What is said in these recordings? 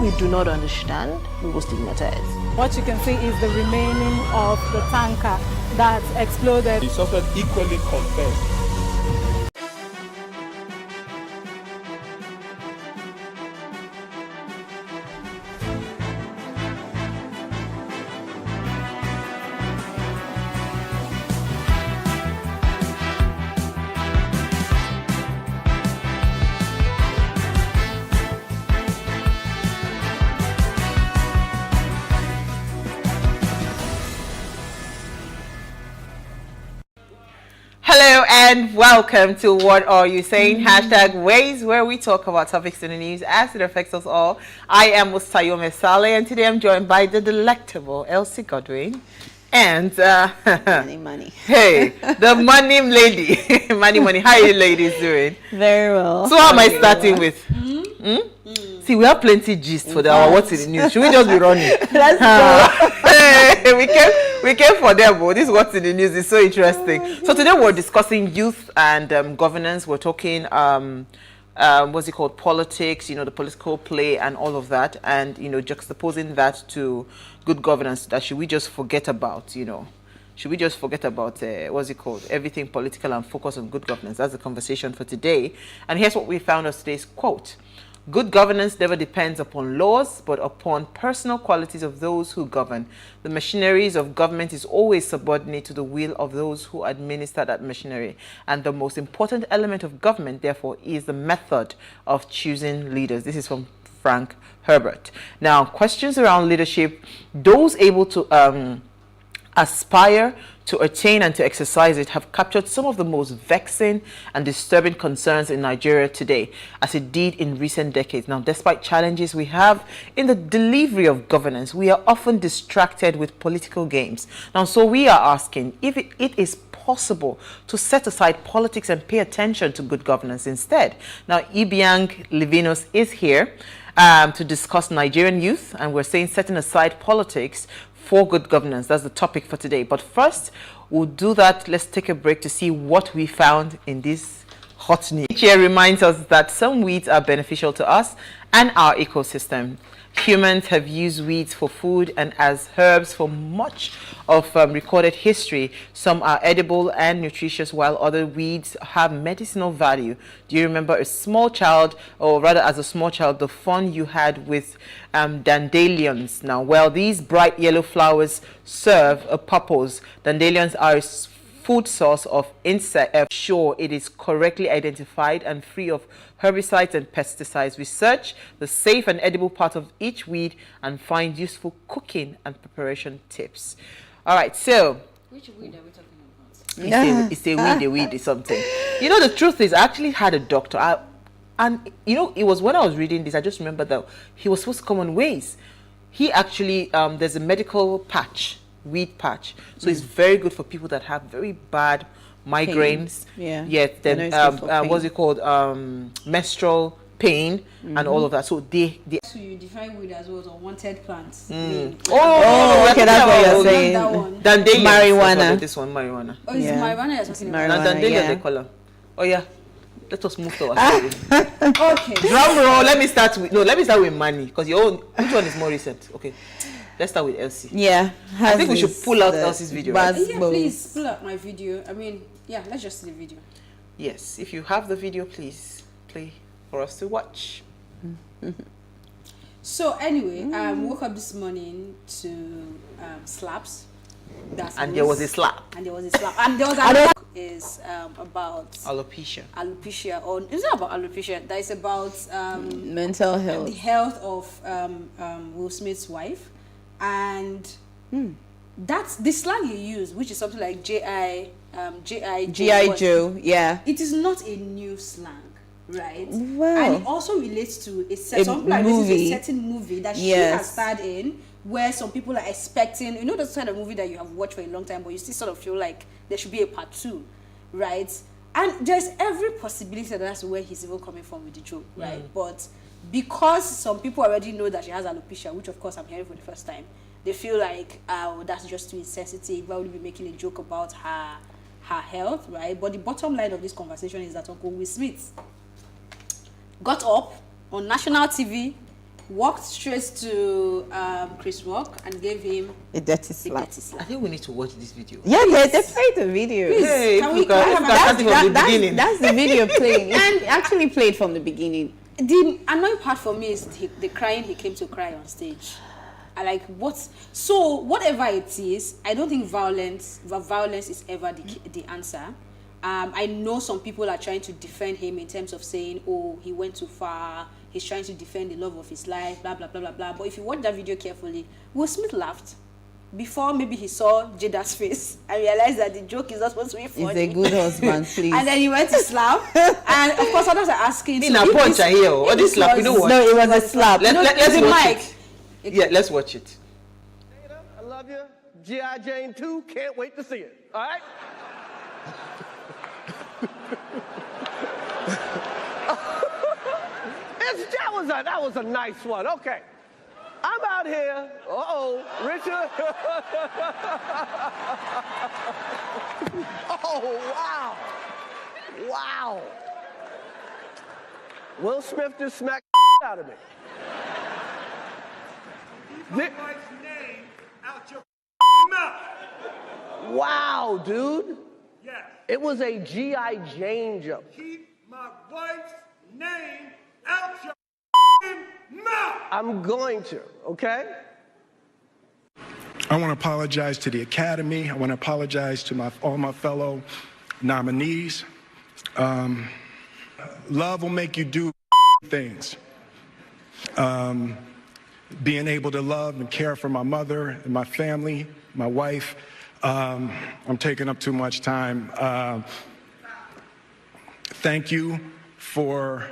we do not understand, we will stigmatize. What you can see is the remaining of the tanker that exploded. He suffered equally confessed. Hello and welcome to What Are You Saying? Hashtag Ways, where we talk about topics in the news as it affects us all. I am Mustayome Saleh, and today I'm joined by the delectable Elsie Godwin and Money. Hey, the money lady. money. How are you ladies doing? Very well. So how am I starting with? See, we have plenty gist for the what's in the news. Should we just be running? Let's go. Hey, we came for them, but this what's in the news is so interesting. So today we're discussing youth and governance. We're talking what's it called, politics, the political play and all of that, and juxtaposing that to good governance. That should we just forget about, should we just forget about what's it called, everything political and focus on good governance? That's the conversation for today. And here's what we found as today's quote: good governance never depends upon laws, but upon personal qualities of those who govern. The machineries of government is always subordinate to the will of those who administer that machinery. And the most important element of government, therefore, is the method of choosing leaders. This is from Frank Herbert. Now, questions around leadership, those able to aspire to attain and to exercise it have captured some of the most vexing and disturbing concerns in Nigeria today, as it did in recent decades. Now, despite challenges we have in the delivery of governance, we are often distracted with political games. Now, so we are asking if it is possible to set aside politics and pay attention to good governance instead. Now, Ibiang Livinus is here to discuss Nigerian youth, and we're saying setting aside politics for good governance. That's the topic for today. But first, we'll do that. Let's take a break to see what we found in this hot news. Each year reminds us that some weeds are beneficial to us and our ecosystem. Humans have used weeds for food and as herbs for much of recorded history. Some are edible and nutritious, while other weeds have medicinal value. Do you remember a small child, or rather as a small child, the fun you had with dandelions? Now, well, these bright yellow flowers serve a purpose. Dandelions are a food source of insect. Sure, it is correctly identified and free of herbicides and pesticides. Research the safe and edible part of each weed and find useful cooking and preparation tips. All right, so which weed are we talking about? It's a weed is something. The truth is, I actually had a doctor, and it was when I was reading this, I just remember that he was supposed to come on Ways. He actually, there's a medical patch, weed patch, so it's very good for people that have very bad migraines. Pain. Then what's it called, menstrual pain and all of that. So So you define weed as well as unwanted plants. Okay, that's what you're saying. That one. Dandelions. Marijuana. This one, marijuana. Oh, it's marijuana you're talking about. Now, dandelion they call them. Oh yeah. Let us move to our story. Okay. Drum roll. Let me start with money, because which one is more recent? Okay. Let's start with Elsie. Yeah. I think we should pull out Elsie's video. Right? Yeah, please pull up my video. Let's just see the video. Yes, if you have the video, please play for us to watch. So anyway, woke up this morning to slaps. And there was a slap. And there was another book is about alopecia. Or is it about alopecia? That is about mental health. The health of Will Smith's wife, and that's the slang you use, which is something like G.I. Joe. Yeah. It is not a new slang, right? Well, and it also relates to a certain movie that she has starred in, where some people are expecting, the kind of movie that you have watched for a long time, but you still sort of feel like there should be a part 2, right? And there's every possibility that that's where he's even coming from with the joke, right? But because some people already know that she has alopecia, which of course I'm hearing for the first time, they feel like, oh, that's just too insensitive. Why would we be making a joke about her health, right? But the bottom line of this conversation is that Uncle Will Smith got up on national TV walked straight to Chris Rock and gave him A dirty slap. I think we need to watch this video. Yeah, they played the video. Hey, Can if we- we can can we- start it from the beginning. That's the video playing. It actually played from the beginning. The annoying part for me is the crying he came to cry on stage. I like so whatever it is, I don't think violence is ever the answer. I know some people are trying to defend him in terms of saying, oh, he went too far, he's trying to defend the love of his life, blah blah blah blah blah. But if you watch that video carefully, Will Smith laughed before maybe he saw Jada's face and realized that the joke is not supposed to be funny. He's a good husband, please. And then he went to slap. And of course others are asking, In a punch here, or this slap, you know what? No, it was a slap. Let's the watch mic. it. Yeah, let's watch it. I love you. G.I. Jane 2, can't wait to see it. All right? that was a nice one. Okay. I'm out here. Richard. Oh, wow. Wow. Will Smith just smacked the out of me. Keep my wife's name out your mouth. Wow, dude. Yes. It was a G.I. Jane joke. Keep my wife's name out your mouth. I'm going to, okay? I want to apologize to the Academy. I want to apologize to all my fellow nominees. Love will make you do things. Being able to love and care for my mother and my family, my wife. I'm taking up too much time. Thank you for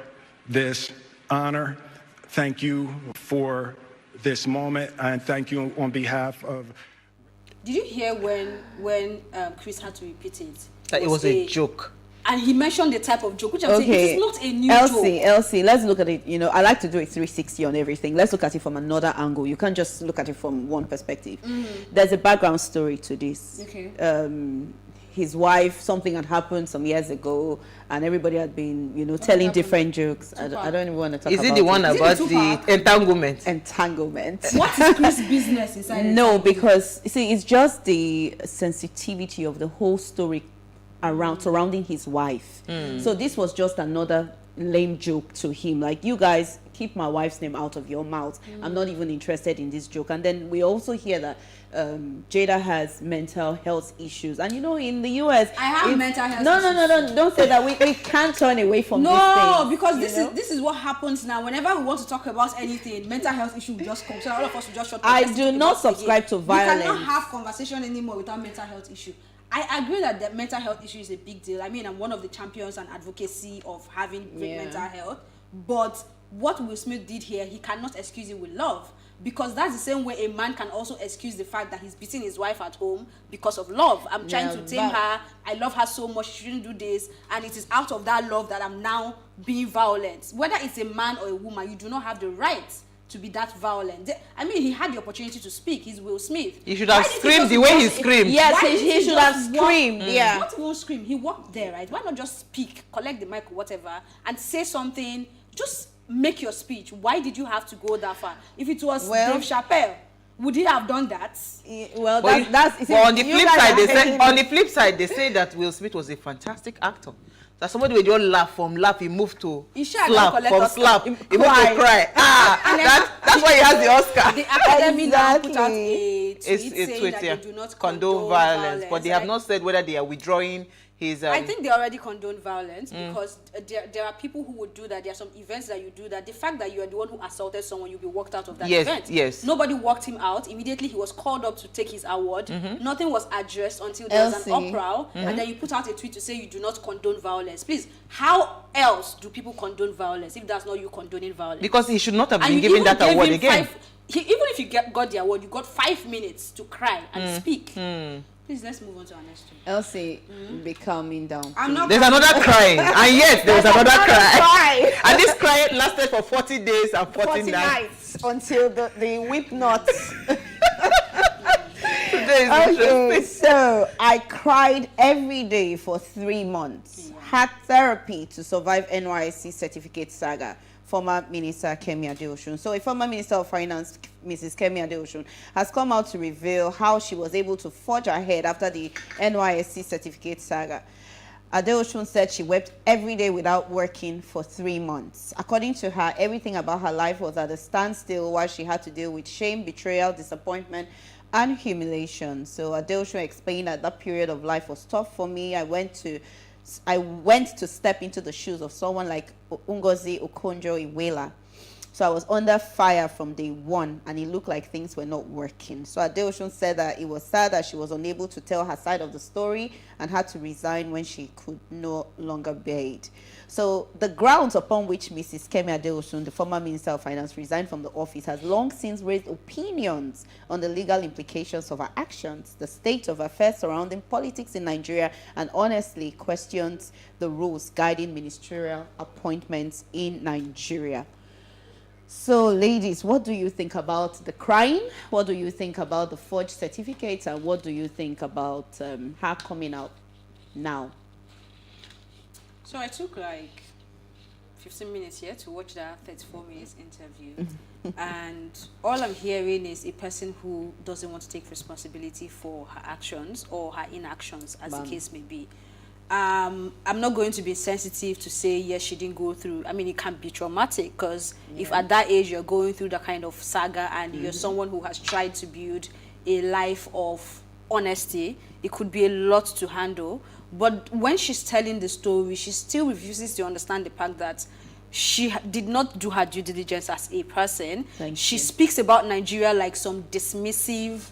this honor. Thank you for this moment, and thank you on behalf of... Did you hear when Chris had to repeat it? That it was a joke. And he mentioned the type of joke, which I'm saying, it is not a new joke. Elsie, let's look at it. You know, I like to do a 360 on everything. Let's look at it from another angle. You can't just look at it from one perspective. There's a background story to this. Okay. His wife, something had happened some years ago, and everybody had been, you know, telling different jokes. I don't even want to talk about it. Is it the one about the entanglement? Entanglement. What is Chris' business inside? No, because, you see, it's just the sensitivity of the whole story surrounding his wife. So this was just another lame joke to him. Like, you guys, keep my wife's name out of your mouth. I'm not even interested in this joke. And then we also hear that Jada has mental health issues. And you know, in the US... I have mental health issues. No, don't say that. We can't turn away from this thing. No, because this is what happens now. Whenever we want to talk about anything, mental health issue will just come. So all of us will just shut up. I do not subscribe to violence. We cannot have conversation anymore without mental health issue. I agree that the mental health issue is a big deal. I mean, I'm one of the champions and advocacy of having great mental health. But what Will Smith did here, he cannot excuse it with love. Because that's the same way a man can also excuse the fact that he's beating his wife at home because of love. I'm trying to tame her. I love her so much. She shouldn't do this. And it is out of that love that I'm now being violent. Whether it's a man or a woman, you do not have the right to be that violent. I mean, he had the opportunity to speak. He's Will Smith. He should have screamed the way he screamed. Yes, he should have screamed. Yeah. Not even scream. He walked there, right? Why not just speak, collect the mic or whatever, and say something? Just make your speech. Why did you have to go that far? If it was Dave Chappelle, would he have done that? Well, on the flip side, they say that Will Smith was a fantastic actor. That somebody would just laugh, he moved to slap, from slap, he moved to cry. That's why he has the Oscar. The Academy now put out a tweet saying that yeah. they do not condone violence, but they have not said whether they are withdrawing his... I think they already condone violence because there are people who would do that. There are some events that you do that. The fact that you are the one who assaulted someone, you'll be walked out of that event. Yes. Nobody walked him out. Immediately he was called up to take his award. Nothing was addressed until there was an uproar. And then you put out a tweet to say you do not condone violence. Please, how else do people condone violence if that's not you condoning violence? Because he should not have been given that award again. Even if you got the award, you got 5 minutes to cry and speak. Please, let's move on to our next one. Elsie, be calming down. There's another crying, and yes, there was another cry. And this cry lasted for 40 days and 40 nights. Until the whip nuts. Okay, so I cried every day for 3 months. Had therapy to survive NYSC certificate saga. former Minister Kemi Adeosun. So a former Minister of Finance, Mrs. Kemi Adeosun, has come out to reveal how she was able to forge ahead after the NYSC certificate saga. Adeosun said she wept every day without working for 3 months. According to her, everything about her life was at a standstill while she had to deal with shame, betrayal, disappointment, and humiliation. So Adeosun explained that period of life was tough for me. I went to step into the shoes of someone like Ngozi Okonjo-Iweala. So I was under fire from day one, and it looked like things were not working. So Adeosun said that it was sad that she was unable to tell her side of the story and had to resign when she could no longer bear it. So the grounds upon which Mrs. Kemi Adeosun, the former Minister of Finance, resigned from the office has long since raised opinions on the legal implications of her actions, the state of affairs surrounding politics in Nigeria, and honestly questions the rules guiding ministerial appointments in Nigeria. So, ladies, what do you think about the crying? What do you think about the forged certificates? And what do you think about her coming out now? So I took like 15 minutes here to watch that 34 minutes interview. And all I'm hearing is a person who doesn't want to take responsibility for her actions or her inactions, as the case may be. I'm not going to be sensitive to say, yes, she didn't go through. I mean, it can be traumatic because if at that age you're going through that kind of saga and you're someone who has tried to build a life of honesty, it could be a lot to handle. But when she's telling the story, she still refuses to understand the fact that she did not do her due diligence as a person. She speaks about Nigeria like some dismissive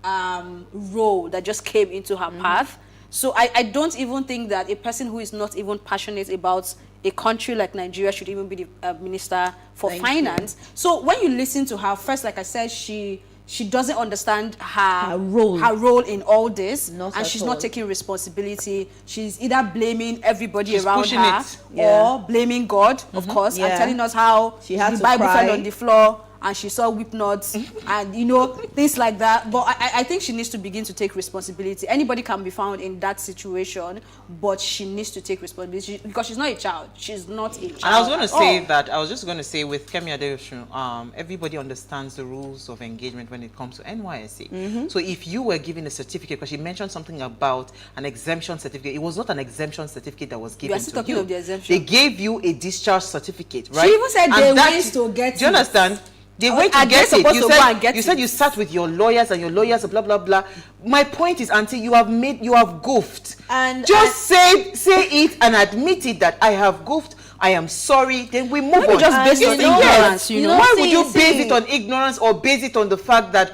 role that just came into her path. So I don't even think that a person who is not even passionate about a country like Nigeria should even be the Minister for Finance. So when you listen to her, first, like I said, she doesn't understand her role in all this, and she's not taking responsibility. She's either blaming everybody around her or blaming God, of course, and telling us how the Bible fell on the floor and she saw whip nuts and, you know, things like that. But I think she needs to begin to take responsibility. Anybody can be found in that situation, but she needs to take responsibility because she's not a child. She's not a child. And I was going to say that, I was just going to say with Kemi Adeosun, everybody understands the rules of engagement when it comes to NYSC. So if you were given a certificate, because she mentioned something about an exemption certificate, it was not an exemption certificate that was given to you. You are still talking of the exemption. They gave you a discharge certificate, right? She even said they ways to get it. Do you understand? They went to get it. You said you sat with your lawyers and your lawyers blah blah blah. My point is, Auntie, you have goofed. And just say it and admit it that I have goofed. I am sorry. Then we move on. Just based on ignorance, you know. Why would you base it on ignorance or base it on the fact that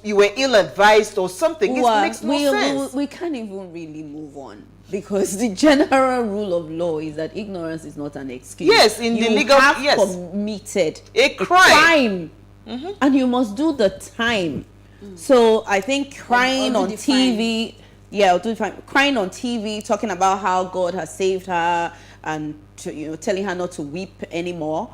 you were ill-advised or something? It makes no sense. We can't even really move on. Because the general rule of law is that ignorance is not an excuse. Yes, in the legal, you have committed a crime. And you must do the time. So I think crying on TV, crying on TV, talking about how God has saved her and telling her not to weep anymore,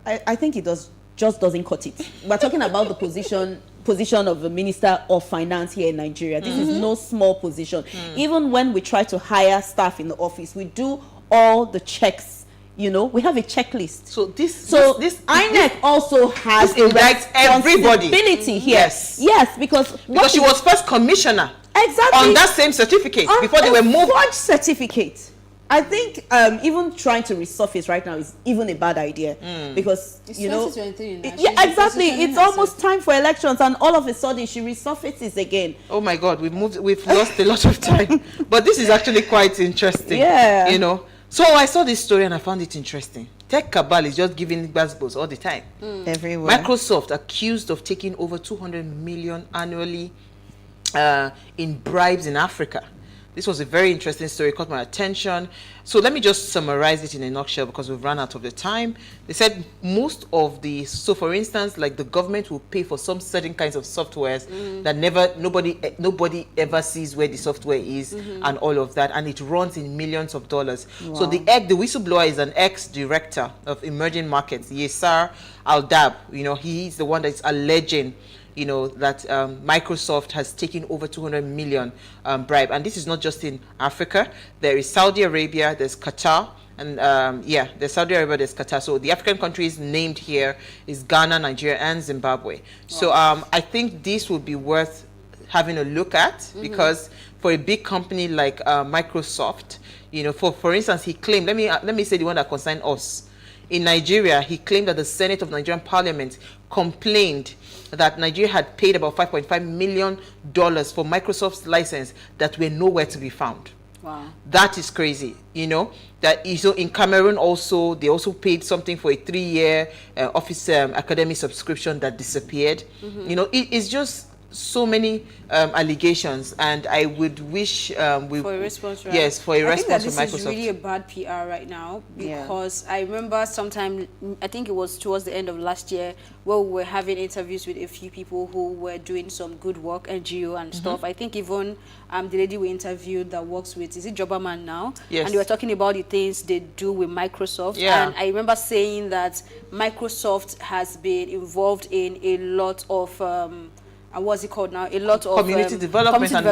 I think it just doesn't cut it. We're talking about the position of the Minister of Finance here in Nigeria. This is no small position. Even when we try to hire staff in the office, we do all the checks. We have a checklist. So this INEC also has a responsibility here. Yes, because she was first commissioner. Exactly. On that same certificate before they were moved. Forged certificate. I think even trying to resurface right now is even a bad idea because it's 2023 now. Yeah, exactly. It's almost time for elections, and all of a sudden she resurfaces again. Oh my God, we've lost a lot of time. But this is actually quite interesting. Yeah, So I saw this story and I found it interesting. Tech cabal is just giving buzzballs all the time. Everywhere. Microsoft accused of taking over 200 million annually in bribes in Africa. This was a very interesting story, caught my attention. So let me just summarize it in a nutshell because we've run out of the time. They said so for instance, like the government will pay for some certain kinds of softwares that nobody ever sees where the software is and all of that, and it runs in millions of dollars. Wow. So the whistleblower is an ex-director of emerging markets, Yesar Aldab. He's the one that's alleging that Microsoft has taken over 200 million bribe. And this is not just in Africa. There is Saudi Arabia, there's Qatar, And yeah, there's Saudi Arabia, there's Qatar. So the African countries named here is Ghana, Nigeria, and Zimbabwe. So I think this would be worth having a look at, because for a big company like Microsoft, you know, for instance, he claimed, let me say the one that concerned us. In Nigeria, he claimed that the Senate of Nigerian Parliament complained that Nigeria had paid about $5.5 million for Microsoft's license that were nowhere to be found. Wow. That is crazy, you know. That is, so in Cameroon also, they also paid something for a 3-year office academy subscription that disappeared. You know, it's just so many allegations, and I would wish for a response, right? Yes, for a response from Microsoft. I think that this is really a bad PR right now, because I remember sometime, I think it was towards the end of last year, where we were having interviews with a few people who were doing some good work, NGO and stuff. I think even the lady we interviewed that works with, is it Jobaman now? Yes. And they were talking about the things they do with Microsoft. And I remember saying that Microsoft has been involved in a lot of what's it called now? A lot of community development and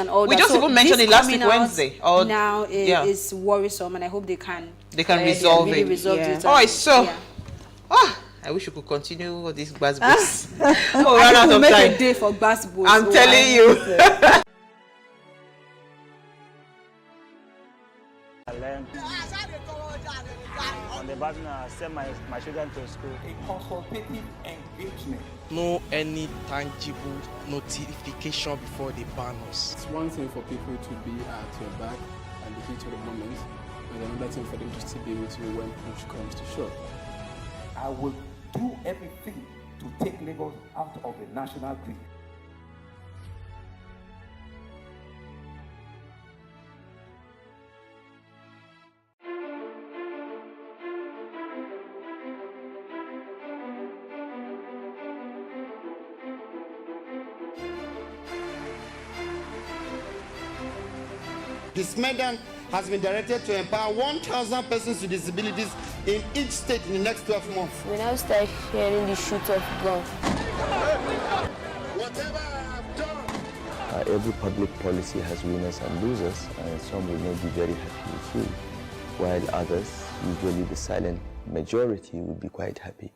all that. We just even mentioned it last week Wednesday. Now is worrisome, and I hope they can resolve really it. Resolve it. All right, so I wish we could continue all these buzz books. Oh, run out of make time. A day for buzz books. I'm telling you. I learned on the button, I send my children to school. A consultative engagement. No any tangible notification before they ban us. It's one thing for people to be at your back and the heat of the moment, and another thing for them to still be with you when push comes to shove. I will do everything to take Lagos out of the national grid. This Medan has been directed to empower 1,000 persons with disabilities in each state in the next 12 months. When I start hearing the shoot of guns. Whatever I've done. Every public policy has winners and losers, and some will not be very happy with you, while others, usually the silent majority, will be quite happy.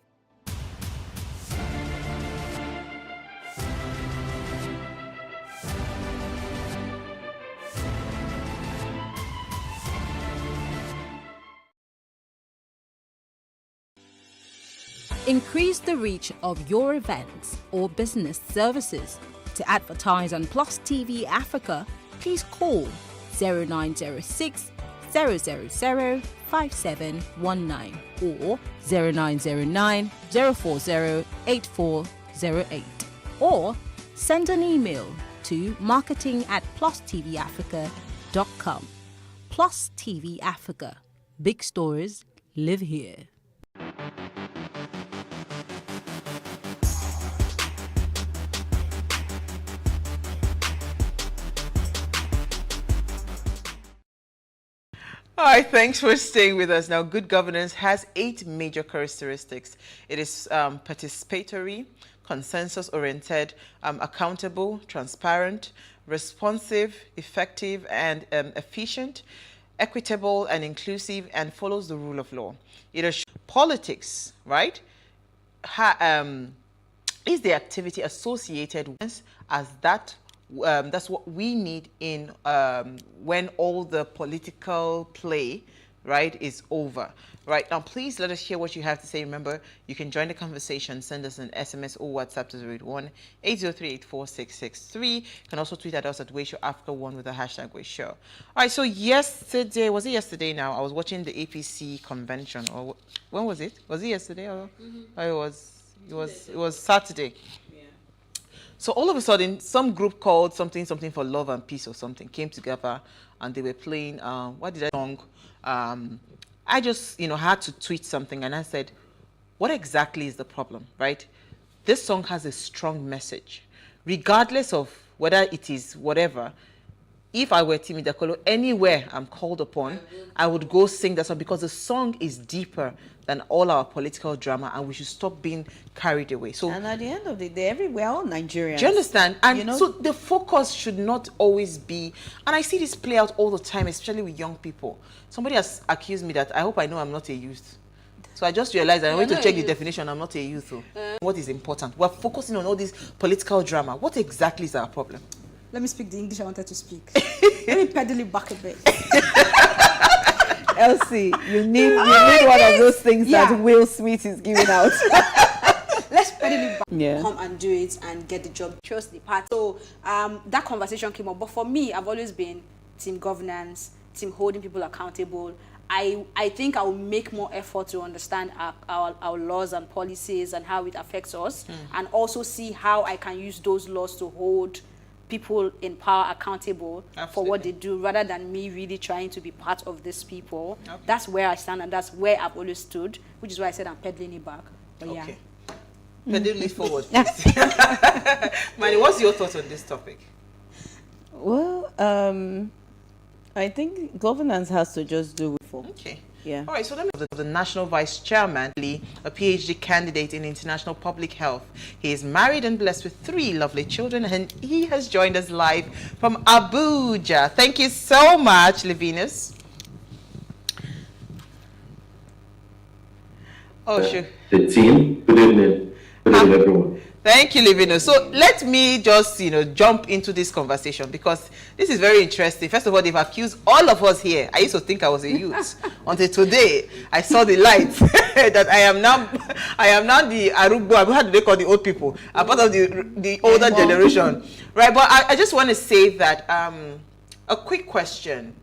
Increase the reach of your events or business services. To advertise on Plus TV Africa, please call 0906 000 5719 or 0909 040 8408, or send an email to marketing@PlusTvAfrica.com. Plus TV Africa. Big stories live here. All right, thanks for staying with us. Now, good governance has 8 major characteristics. It is participatory, consensus-oriented, accountable, transparent, responsive, effective, and efficient, equitable and inclusive, and follows the rule of law. It is politics, right? Is the activity associated with as that? That's what we need in when all the political play, right, is over. Right, now please let us hear what you have to say. Remember, you can join the conversation. Send us an SMS or WhatsApp to 081-803-84663. You can also tweet at us at WaysHowAfrica1 with the hashtag WaysShow. All right, so yesterday, was it yesterday now? I was watching the APC convention. Or when was it? Was it yesterday? Or it was Saturday. So all of a sudden, some group called something for love and peace or something came together, and they were playing song. I just had to tweet something, and I said, what exactly is the problem, right? This song has a strong message, regardless of whether it is whatever. if I were Timi Dakolo, anywhere I'm called upon, I would go sing that song, because the song is deeper than all our political drama, and we should stop being carried away. So, and at the end of the day, we're all Nigerians. Do you understand? And you know? so the focus should not always be, and I see this play out all the time, especially with young people. Somebody has accused me that I hope I know I'm not a youth. So I just realized I want to check the definition. I'm not a youth. What is important? We're focusing on all this political drama. What exactly is our problem? Let me speak the English I wanted to speak. Let me pedal it back a bit. Elsie, you need one of those things that Will Smith is giving out. Let's pedal it back. Come and do it and get the job. Trust the party. So that conversation came up. But for me, I've always been team governance, team holding people accountable. I think I will make more effort to understand our laws and policies and how it affects us, and also see how I can use those laws to hold people in power accountable for what they do, rather than me really trying to be part of these people. That's where I stand, and that's where I've always stood, which is why I said I'm peddling it back. But Pedal it forward, please. Manny, what's your thoughts on this topic? Well, I think governance has to just do with folk. Okay. Yeah. All right, so let me the National Vice Chairman, a PhD candidate in international public health. He is married and blessed with 3 lovely children, and he has joined us live from Abuja. Thank you so much, Levinus. Oh, sure. The team, good evening. Good evening, everyone. Thank you, Levinus. So let me just, jump into this conversation, because this is very interesting. First of all, they've accused all of us here. I used to think I was a youth until today. I saw the light that I am now the Arugbo. How do they call the old people? I'm part of the older generation, right? But I just want to say that a quick question: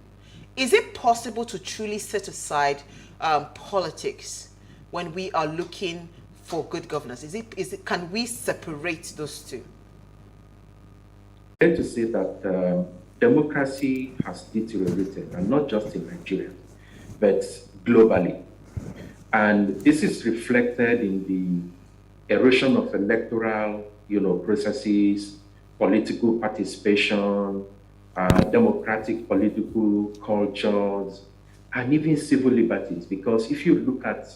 is it possible to truly set aside politics when we are looking for good governance? Can we separate those two? I have to say that democracy has deteriorated, and not just in Nigeria, but globally. And this is reflected in the erosion of electoral, processes, political participation, democratic political cultures, and even civil liberties. Because if you look at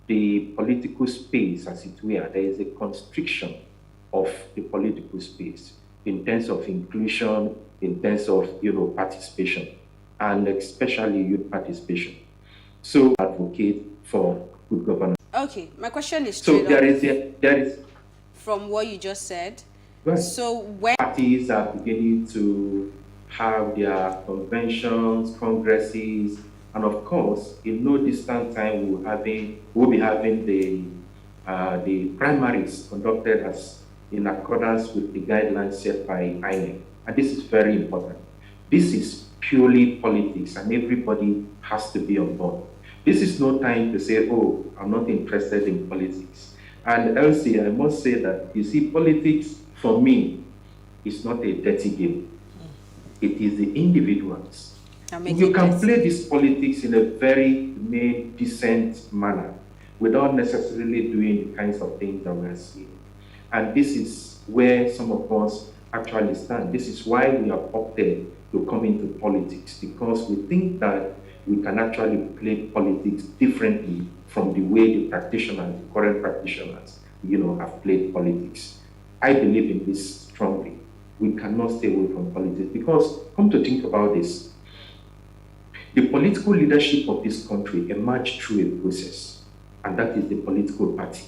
the political space, as it were, there is a constriction of the political space in terms of inclusion, in terms of participation, and especially youth participation. So advocate for good governance. Okay, my question is so there is from what you just said. Right. So when parties are beginning to have their conventions, congresses, and of course, in no distant time, we'll be having the primaries conducted as in accordance with the guidelines set by INEC. And this is very important. This is purely politics, and everybody has to be on board. This is no time to say, oh, I'm not interested in politics. And Elsie, I must say that, you see, politics, for me, is not a dirty game. It is the individuals. You can play this politics in a very decent manner without necessarily doing the kinds of things that we're seeing. And this is where some of us actually stand. This is why we have opted to come into politics, because we think that we can actually play politics differently from the way the current practitioners, have played politics. I believe in this strongly. We cannot stay away from politics, because come to think about this, the political leadership of this country emerged through a process, and that is the political party.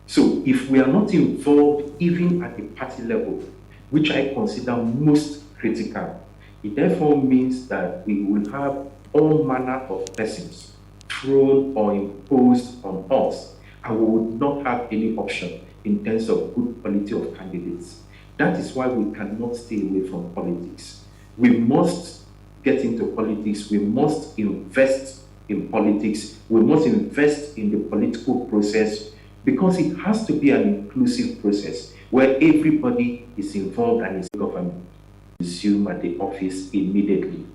So if we are not involved even at the party level, which I consider most critical, it therefore means that we will have all manner of persons thrown or imposed on us, and we would not have any option in terms of good quality of candidates. That is why we cannot stay away from politics. We must get into politics, we must invest in politics, we must invest in the political process, because it has to be an inclusive process where everybody is involved and is government. Resume at the office immediately,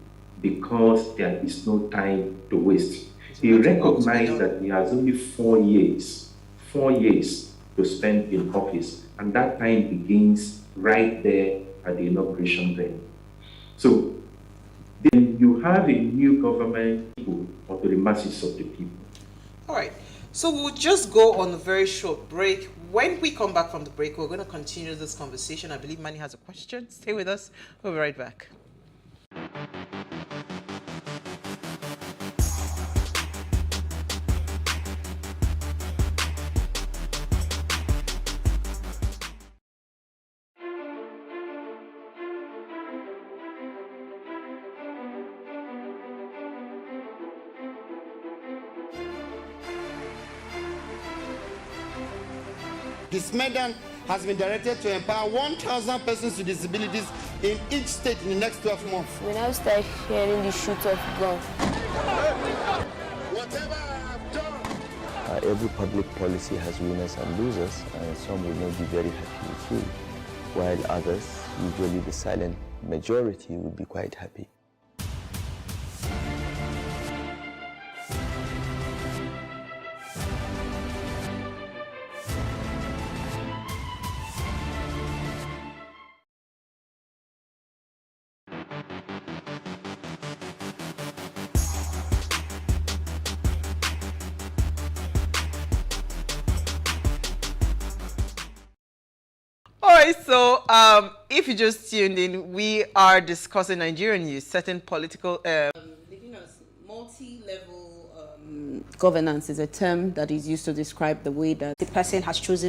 because there is no time to waste. He recognized that he has only 4 years to spend in office, and that time begins right there at the inauguration day. So then you have a new government people or to the masses of the people. All right. So we'll just go on a very short break. When we come back from the break, we're going to continue this conversation. I believe Manny has a question. Stay with us. We'll be right back. This medal has been directed to empower 1,000 persons with disabilities in each state in the next 12 months. We now start sharing the shoot of gun. Every public policy has winners and losers, and some will not be very happy with you, while others, usually the silent majority, will be quite happy. So, if you just tuned in, we are discussing Nigerian news, certain political... multi-level governance is a term that is used to describe the way that the person has chosen